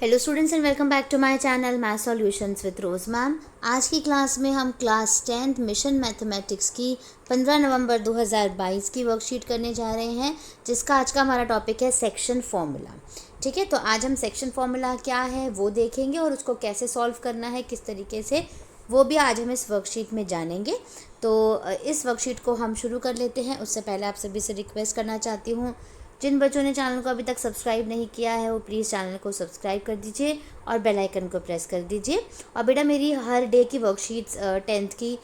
Hello students and welcome back to my channel math solutions with Rose ma'am. आज की class में हम class 10th mission mathematics की 15 नवंबर 2022 की वर्कशीट करने जा रहे हैं, जिसका आज का हमारा टॉपिक है सेक्शन फॉर्मूला। ठीक है, तो आज हम सेक्शन फॉर्मूला क्या है वो देखेंगे और उसको कैसे सॉल्व करना है, किस तरीके से, वो भी आज हम इस वर्कशीट में जानेंगे। तो इस वर्कशीट को हम शुरू कर लेते हैं। उससे पहले आप सभी से रिक्वेस्ट करना चाहती हूँ, जिन बच्चों ने चैनल को अभी तक सब्सक्राइब नहीं किया है वो प्लीज़ चैनल को सब्सक्राइब कर दीजिए और बेल आइकन को प्रेस कर दीजिए। और बेटा मेरी हर डे की वर्कशीट्स 10th की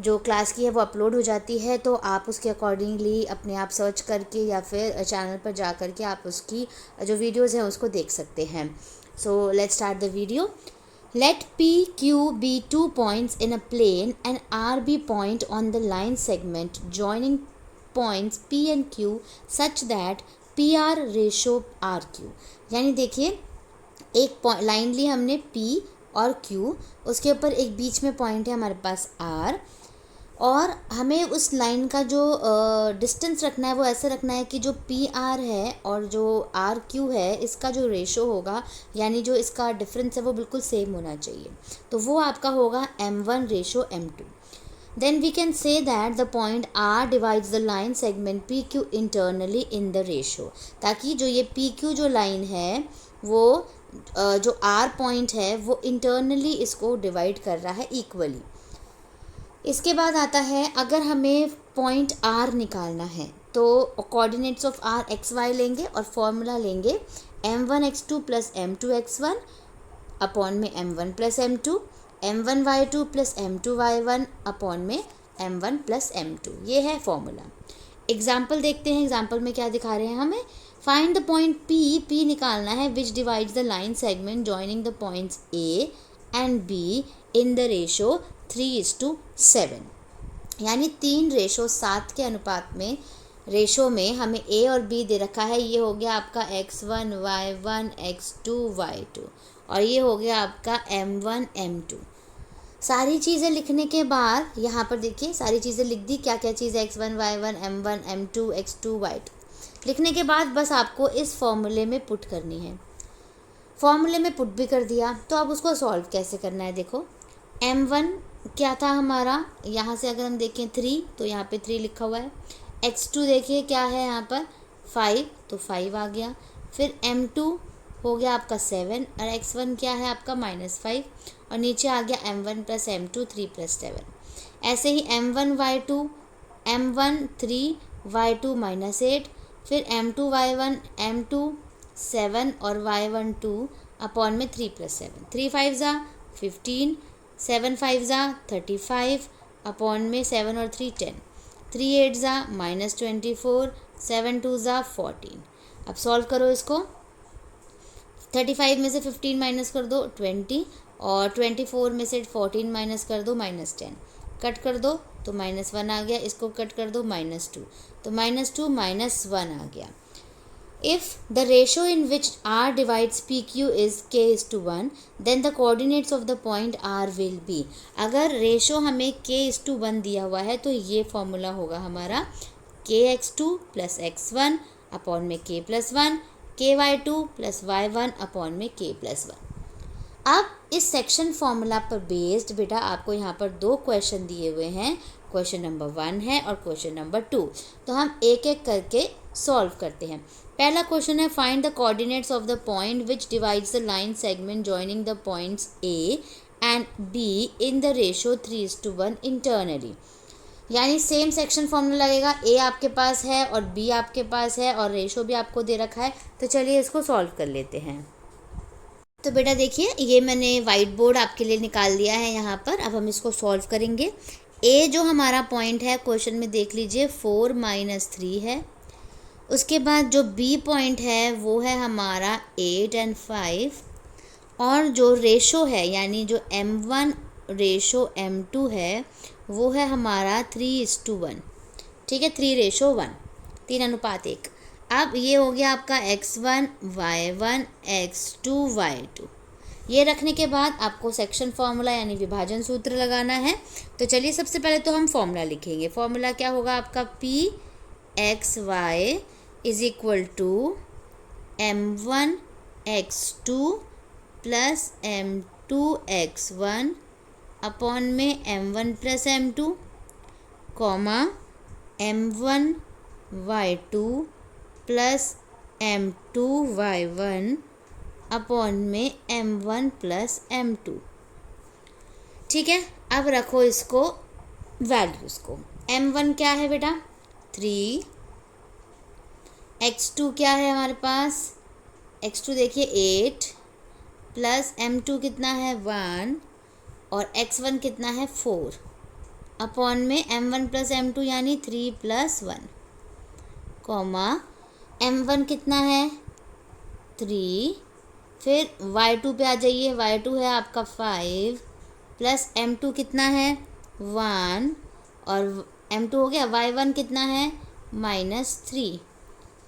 जो क्लास की है वो अपलोड हो जाती है, तो आप उसके अकॉर्डिंगली अपने आप सर्च करके या फिर चैनल पर जा करके आप उसकी जो वीडियोज़ हैं उसको देख सकते हैं। So let's start the video. Let PQ be 2 points in a plane and R be point on the line segment joining points P and Q such that PR ratio RQ। यानी देखिए, एक line ली हमने P और Q, उसके ऊपर एक बीच में point है हमारे पास R, और हमें उस लाइन का जो डिस्टेंस रखना है वो ऐसे रखना है कि जो पी आर है और जो आर क्यू है इसका जो रेशो होगा, यानी जो इसका डिफरेंस है वो बिल्कुल सेम होना चाहिए। तो वो आपका होगा M1 ratio M2। Then we can say that the point R divides the line segment PQ internally in the ratio, ताकि जो ये PQ जो लाइन है वो जो R पॉइंट है वो इंटरनली इसको डिवाइड कर रहा है इक्वली। इसके बाद आता है, अगर हमें पॉइंट R निकालना है तो कोऑर्डिनेट्स ऑफ R XY लेंगे और फॉर्मूला लेंगे M1x2 प्लस M2x1 अपॉन में M1 plus M2, M1y2 plus M2y1 upon में M1 प्लस M2। ये है फॉर्मूला। एग्जाम्पल देखते हैं, एग्जाम्पल में क्या दिखा रहे हैं हमें। फाइंड द पॉइंट P निकालना है विच divides the line segment joining the points A and B in the ratio 3:7। यानी 3:7 के अनुपात में रेशो में हमें A और B दे रखा है। ये हो गया आपका x1 y1 x2 y2 और ये हो गया आपका M1 M2। सारी चीज़ें लिखने के बाद यहाँ पर देखिए सारी चीज़ें लिख दी, क्या क्या चीज़ है, x1 y1 M1 M2 x2 y2। लिखने के बाद बस आपको इस फॉर्मूले में पुट करनी है। फॉर्मूले में पुट भी कर दिया, तो अब उसको सॉल्व कैसे करना है। देखो, M1 क्या था हमारा, यहाँ से अगर हम देखें 3 तो यहाँ पे 3 लिखा हुआ है। x2 देखिए क्या है यहाँ पर 5, तो 5 आ गया। फिर M2 हो गया आपका 7 और x1 क्या है आपका -5 और नीचे आ गया M1 प्लस M2 3 प्लस 7। ऐसे ही M1 y2 M1 3 y2 -8, फिर M2 y1 M2 7 और y1 2 अपॉन में 3 प्लस 7। 3 5 ज़ा 15, 7 5 ज़ा 35 अपॉन में 7 और 3 10, 3 8 ज़ा -24, 7 2 ज़ा 14। अब सॉल्व करो इसको। 35 में से 15 माइनस कर दो 20 और 24 में से 14 माइनस कर दो -10। कट कर दो तो -1 आ गया, इसको कट कर दो -2, तो -2 -1 आ गया। If the ratio in which R divides PQ is k:1, then the coordinates of the point R will be। अगर रेशो हमें k:1 दिया हुआ है तो ये फॉर्मूला होगा हमारा kx2 प्लस x1 अपॉन में k plus 1, ky2 plus y1 upon में k प्लस 1। अब इस सेक्शन फॉर्मूला पर बेस्ड बेटा आपको यहाँ पर 2 क्वेश्चन दिए हुए हैं। क्वेश्चन नंबर 1 है और क्वेश्चन नंबर 2, तो हम एक एक करके सॉल्व करते हैं। पहला क्वेश्चन है, find the coordinates of the point which divides the line segment joining the points A and B in the ratio 3:1 internally. यानी सेम सेक्शन फॉर्मूला लगेगा, A आपके पास है और B आपके पास है और रेशो भी आपको दे रखा है। तो चलिए इसको सॉल्व कर लेते हैं। तो बेटा देखिए, ये मैंने वाइट बोर्ड आपके लिए निकाल दिया है यहाँ पर। अब हम इसको सॉल्व करेंगे। A जो हमारा पॉइंट है क्वेश्चन में देख लीजिए 4 - 3 है। उसके बाद जो B पॉइंट है वो है हमारा 8 और 5, और जो रेशो है यानी जो M1 रेशो M2 है वो है हमारा 3:1। ठीक है, 3:1, 3:1। अब ये हो गया आपका x1 y1 x2 y2। ये रखने के बाद आपको सेक्शन फार्मूला यानी विभाजन सूत्र लगाना है। तो चलिए सबसे पहले तो हम फार्मूला लिखेंगे। फार्मूला क्या होगा आपका, p x y is equal to M1 x2 plus m2x1 upon में m1 plus m2 comma m1y2 plus m2y1 upon में m1 प्लस m2। ठीक है, अब रखो इसको वैल्यूज़ को। m1 क्या है बेटा 3, x2 क्या है हमारे पास, x2 देखिए 8 प्लस m2 कितना है 1 और x1 कितना है 4 अपॉन में m1 प्लस m2 यानी 3 प्लस 1 कॉमा m1 कितना है 3, फिर y2 पे आ जाइए, y2 है आपका 5 प्लस m2 कितना है 1 और m2 हो गया, y1 कितना है -3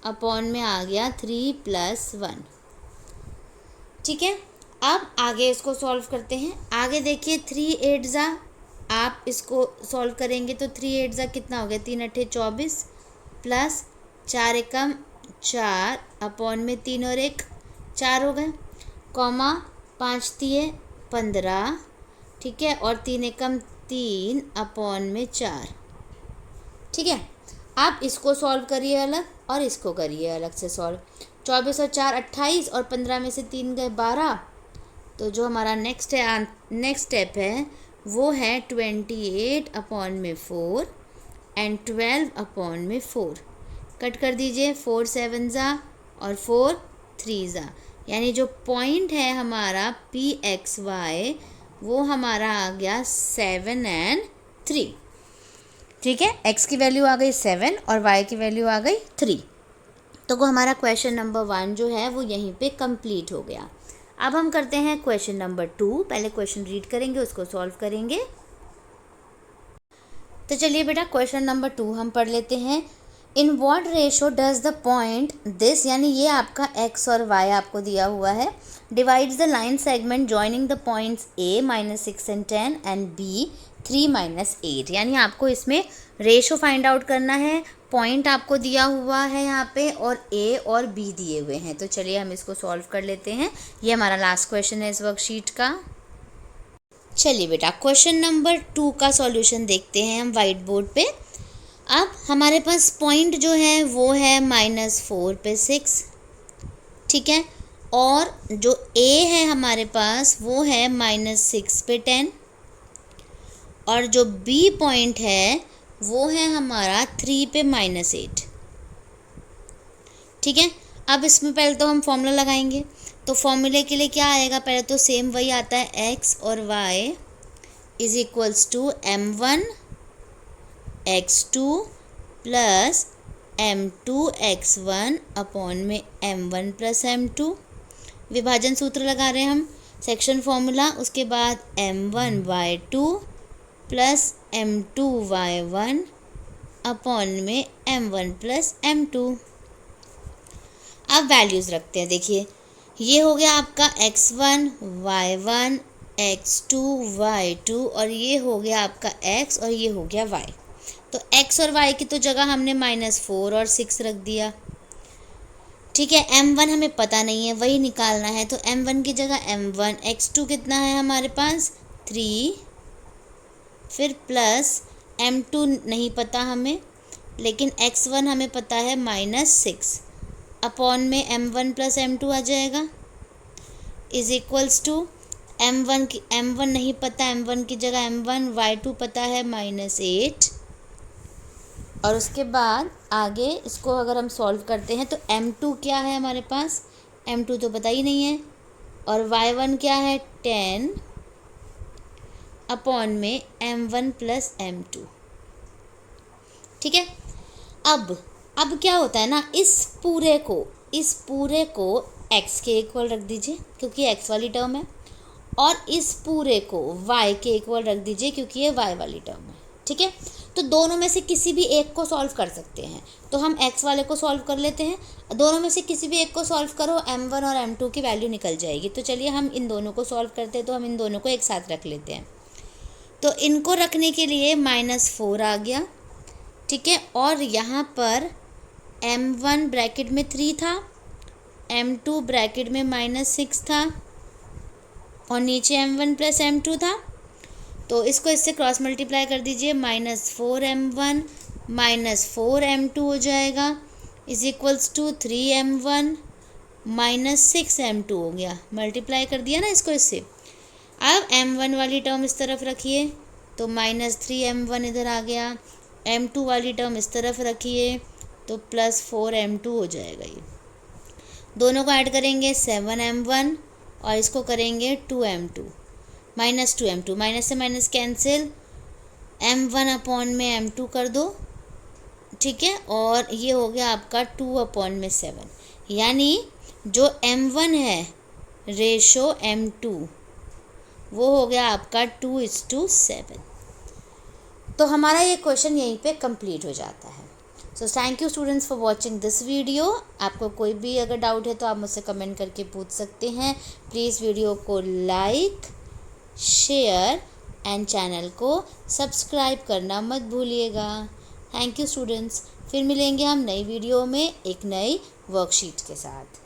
अपॉन में आ गया 3 प्लस 1। ठीक है, अब आगे इसको सॉल्व करते हैं। आगे देखिए 3 8 ज़ा, आप इसको सॉल्व करेंगे तो 3 8 ज़ा कितना हो गया 3 8 24 प्लस 4 एकम 4 अपॉन में 3 और 1 4 हो गए कॉमा 5 तिये 15। ठीक है, और 3 एकम 3 अपॉन में 4। ठीक है, आप इसको सॉल्व करिए अलग और इसको करिए अलग से सॉल्व। 24 और 4 28 और 15 में से 3 गए 12। तो जो हमारा नेक्स्ट स्टेप है वो है 28 अपॉन में 4 एंड 12 अपॉन में 4। कट कर दीजिए, 4 7 ज़ा और 4 3 ज़ा, यानी जो पॉइंट है हमारा PXY वो हमारा आ गया 7 और 3। ठीक है, x की वैल्यू आ गई 7 और y की वैल्यू आ गई 3। तो वो हमारा क्वेश्चन नंबर 1 जो है वो यहीं पे कंप्लीट हो गया। अब हम करते हैं क्वेश्चन नंबर 2। पहले क्वेश्चन रीड करेंगे, उसको सॉल्व करेंगे। तो चलिए बेटा क्वेश्चन नंबर 2 हम पढ़ लेते हैं। In what ratio does the point this, यानी ये आपका x और y आपको दिया हुआ है, divides the line segment joining the points a -6 and 10 and b 3 -8। यानी आपको इसमें रेशो फाइंड आउट करना है। पॉइंट आपको दिया हुआ है यहाँ पे और a और b दिए हुए हैं। तो चलिए हम इसको सॉल्व कर लेते हैं। ये हमारा लास्ट क्वेश्चन है इस वर्कशीट का। चलिए बेटा क्वेश्चन नंबर 2 का सॉल्यूशन देखते हैं हम वाइट बोर्ड पे। अब हमारे पास पॉइंट जो है वो है -4 पे 6। ठीक है, और जो a है हमारे पास वो है -6 पे 10 और जो b पॉइंट है वो है हमारा 3 पे -8। ठीक है, अब इसमें पहले तो हम फॉर्मूला लगाएंगे। तो फॉर्मूले के लिए क्या आएगा, पहले तो सेम वही आता है x और y is equals to m1 x2 plus m2 x1 upon में m1 प्लस m2। विभाजन सूत्र लगा रहे हैं हम, सेक्शन फॉर्मूला, उसके बाद m1 y2 plus m2 y1 upon में m1 प्लस m2। अब वैल्यूज़ रखते हैं। देखिए ये हो गया आपका x1 y1 x2 y2 और ये हो गया आपका x और ये हो गया y। तो x और y की तो जगह हमने -4 और 6 रख दिया। ठीक है, m1 हमें पता नहीं है, वही निकालना है। तो m1 की जगह m1, x2 कितना है हमारे पास 3, फिर प्लस m2 नहीं पता हमें, लेकिन x1 हमें पता है -6 अपॉन में m1 प्लस m2 आ जाएगा इज इक्वल्स टू m1 नहीं पता, m1 की जगह m1, y2 पता है -8 और उसके बाद आगे इसको अगर हम सॉल्व करते हैं तो m2 क्या है हमारे पास, m2 तो पता ही नहीं है, और y1 क्या है 10 अपॉन में m1 प्लस m2। ठीक है, अब क्या होता है ना, इस पूरे को x के इक्वल रख दीजिए क्योंकि x वाली टर्म है, और इस पूरे को y के इक्वल रख दीजिए क्योंकि ये y वाली टर्म है। ठीक है, तो दोनों में से किसी भी एक को सॉल्व कर सकते हैं। तो हम x वाले को सॉल्व कर लेते हैं, दोनों में से किसी भी एक को सॉल्व करो, m1 और m2 की वैल्यू निकल जाएगी। तो चलिए हम इन दोनों को सॉल्व करते हैं। तो हम इन दोनों को एक साथ रख लेते हैं। तो इनको रखने के लिए -4 आ गया। ठीक है, और यहाँ पर m1 ब्रैकेट में 3 था, m2 ब्रैकेट में -6 था, और नीचे m1 प्लस m2 था, तो इसको इससे क्रॉस मल्टीप्लाई कर दीजिए, -4m1 -4m2 हो जाएगा, is equals to 3m1 -6m2 हो गया। मल्टीप्लाई कर दिया ना इसको इससे। अब m1 वाली टर्म इस तरफ रखिए, तो -3m1 इधर आ गया, m2 वाली टर्म इस तरफ रखिए, तो +4m2 हो जाएगा। ये दोनों को ऐड करेंगे 7m1 और इसको करेंगे 2m2 -2m2, माइनस से माइनस कैंसिल, m1 अपॉन में m2 कर दो, ठीक है, और ये हो गया आपका 2/7, यानी जो m1 है रेशो m2 वो हो गया आपका 2:7। तो हमारा ये क्वेश्चन यहीं पे कंप्लीट हो जाता है। So thank you students for watching this video. आपको कोई भी अगर डाउट है तो आप मुझसे कमेंट करके पूछ सकते हैं। प्लीज़ वीडियो को लाइक, शेयर एंड चैनल को सब्सक्राइब करना मत भूलिएगा। Thank you students. फिर मिलेंगे हम नई वीडियो में एक नई वर्कशीट के साथ।